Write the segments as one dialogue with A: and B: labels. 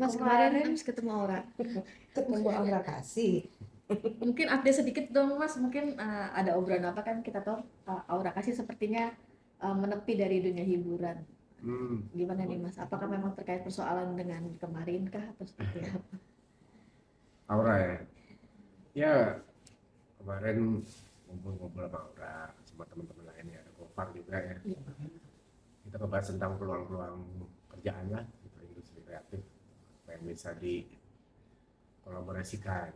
A: Mas kemarin
B: Kemarin
A: habis ketemu Aura.
B: ketemu Aura Kasih.
A: Mungkin update sedikit dong Mas, mungkin ada obrolan apa kan kita tahu Aura Kasih sepertinya menepi dari dunia hiburan. Gimana nih Mas? Apakah memang terkait persoalan dengan kemarin kah atau seperti apa?
C: Aura ya. Ya kemarin ngobrol-ngobrol sama Aura sama teman-teman lainnya, ada Gofar juga ya. Kita membahas tentang peluang-peluang kerjaan lah di industri kreatif apa yang bisa dikolaborasikan.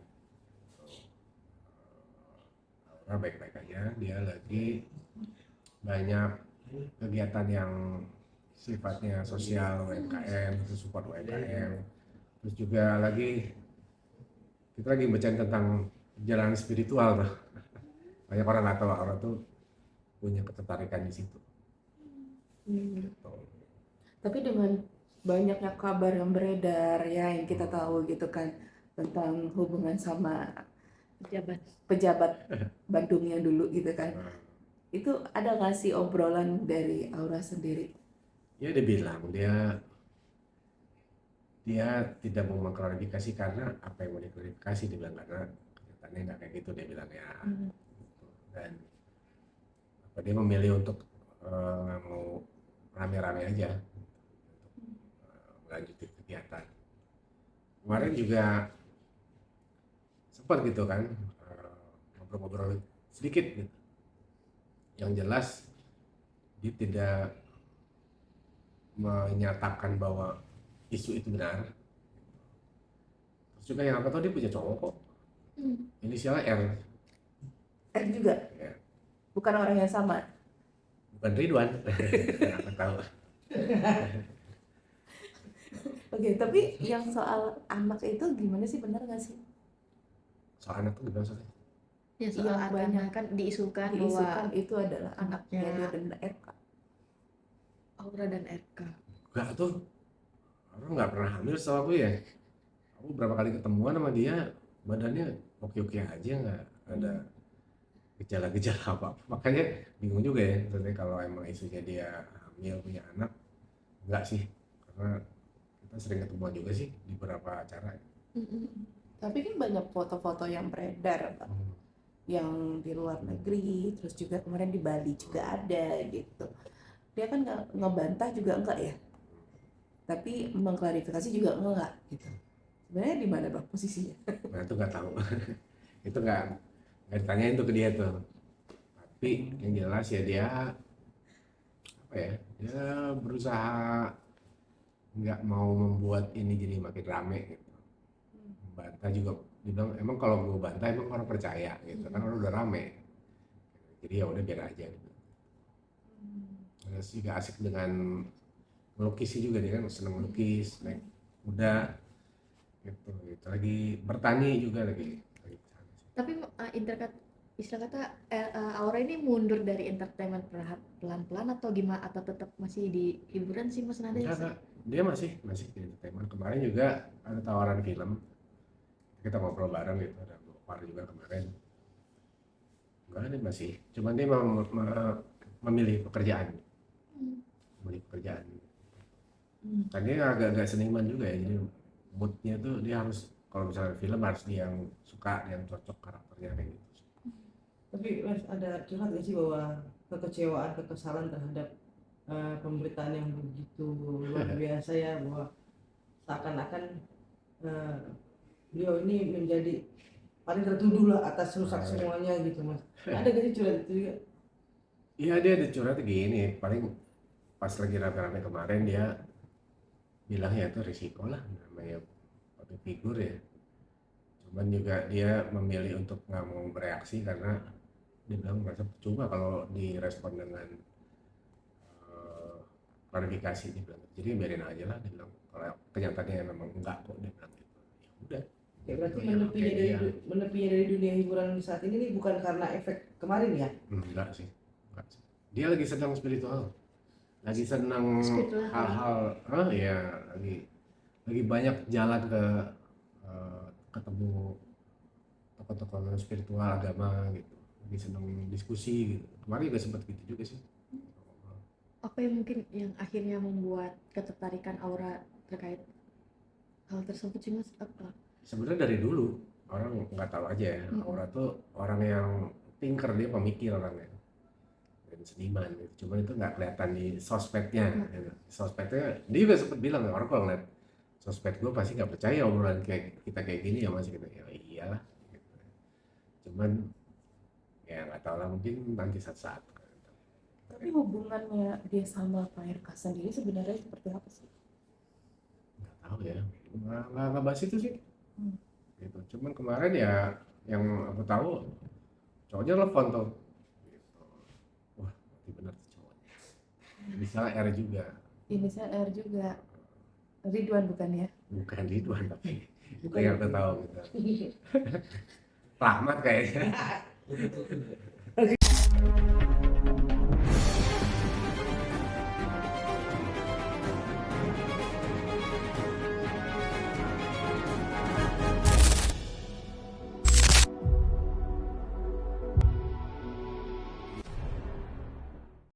C: Aura baik-baik aja, dia lagi banyak kegiatan yang sifatnya sosial UMKM, itu support UMKM. Terus juga kita lagi bacain tentang jalan spiritual tuh. Banyak orang nggak tahu Aura tuh punya ketertarikan di situ. Gitu.
B: Tapi dengan banyaknya kabar yang beredar ya yang kita tahu gitu kan tentang hubungan sama pejabat Bandung yang dulu gitu kan. Itu ada nggak sih obrolan dari Aura sendiri?
C: Ya dia bilang dia tidak mau mengklarifikasi karena apa yang mau diklarifikasi, dia bilang karena kenyataannya nggak kayak gitu, dia bilang ya. Dan apa dia memilih untuk nggak mau rame-rame aja untuk melanjutkan kegiatan. Kemarin juga sempat gitu kan ngobrol-ngobrol sedikit gitu. Yang jelas dia tidak menyatakan bahwa isu itu benar. Terus juga yang aku tahu dia punya cowok kok. Inisialnya R.
B: R juga?
C: Ya.
B: Bukan orang yang sama?
C: Bukan Ridwan. Aku tahu.
B: Oke, tapi yang soal anak itu gimana sih, benar nggak sih?
C: Soal anak tuh gimana soalnya?
A: Ya soal
B: Yang banyak
A: kan diisukan
B: diisukan
A: bahwa
B: itu adalah
A: anaknya
B: dia dan RK.
A: Aura dan RK.
C: Enggak tuh. Orang nggak pernah hamil setahu aku ya. Aku berapa kali ketemuan sama dia, badannya oke-oke aja, nggak ada gejala-gejala apa. Makanya bingung juga ya, maksudnya kalau emang isunya dia hamil punya anak, enggak sih. Karena kita sering ketemuan juga sih di beberapa acara.
B: Tapi kan banyak foto-foto yang beredar, Pak. Yang di luar negeri, terus juga kemarin di Bali juga ada gitu. Dia kan ngebantah juga enggak ya, tapi mengklarifikasi juga enggak gitu. Sebenarnya di mana Bang posisinya?
C: Nah itu nggak tahu. Itu nggak ditanyain tuh ke dia tuh. Tapi yang jelas ya dia apa ya? Dia berusaha nggak mau membuat ini jadi makin rame gitu. Bantah juga dibilang emang kalau gue bantah emang orang percaya gitu kan, orang udah rame. Jadi ya udah biar aja gitu. Terus juga asik dengan melukis juga, dia kan seneng melukis, naik kuda gitu, gitu. Lagi bertani juga lagi kesana sih.
A: Tapi istilah kata Aura ini mundur dari entertainment pelan-pelan atau gimana, atau tetap masih di hiburan sih Mas Nada?
C: Enggak, dia masih di entertainment. Kemarin juga ada tawaran film, kita ngobrol bareng gitu, ada Gopar juga kemarin. Enggak, dia masih, cuman dia memilih pekerjaan, kan dia agak-agak seniman juga ya, jadi moodnya tuh dia harus, kalau misalnya film harus dia yang suka, yang cocok karakternya kayak gitu.
D: Tapi Mas, ada curhat nggak sih bahwa kekecewaan, kekesalan terhadap pemberitaan yang begitu luar biasa ya, bahwa seakan-akan beliau ini menjadi paling tertuduh lah atas rusak semuanya gitu Mas. Ada gak sih curhat itu juga?
C: Iya, dia ada curhat gini, paling pas lagi rame-rame kemarin dia bilang ya itu risiko lah namanya public figure ya. Cuman juga dia memilih untuk nggak mau bereaksi karena dia bilang merasa percuma kalau direspon dengan klarifikasi, dia bilang. Jadi biarin aja lah, dia bilang. Kalau kenyataannya memang enggak kok, dia bilang gitu. Ya udah.
D: Ya berarti
C: Ya,
D: menepinya dari dunia hiburan saat ini nih bukan karena efek kemarin ya?
C: Enggak sih. Dia lagi senang spiritual. Lagi senang hal-hal, ya lagi banyak jalan ke ketemu tokoh-tokoh spiritual agama gitu. Lagi senang diskusi gitu. Kemarin juga sempat gitu juga sih.
A: Apa yang mungkin yang akhirnya membuat ketertarikan Aura terkait hal tersebut sih mas? Apa?
C: Sebenarnya dari dulu orang nggak tahu aja ya, Aura tuh orang yang thinker, dia pemikir orangnya dan seniman gitu. Cuman itu nggak kelihatan di sosmednya gitu. Sosmednya dia juga sempat bilang, orang kalau ngeliat sosmed gue pasti nggak percaya obrolan kayak kita kayak gini ya mas gitu. Ya iyalah gitu. Cuman ya nggak tahu lah, mungkin nanti saat-saat.
B: Tapi hubungannya dia sama Pak RK sendiri sebenarnya seperti apa sih?
C: Nggak tahu ya, nggak bahas itu sih.
B: Hmm.
C: Gitu. Cuman kemarin ya yang aku tahu cowoknya telepon tuh gitu. Wah berarti benar tuh cowoknya, misalnya R juga,
B: Inisial R juga. Ridwan bukan ya?
C: bukan Ridwan tapi itu yang aku tahu gitu. Rahmat kayaknya.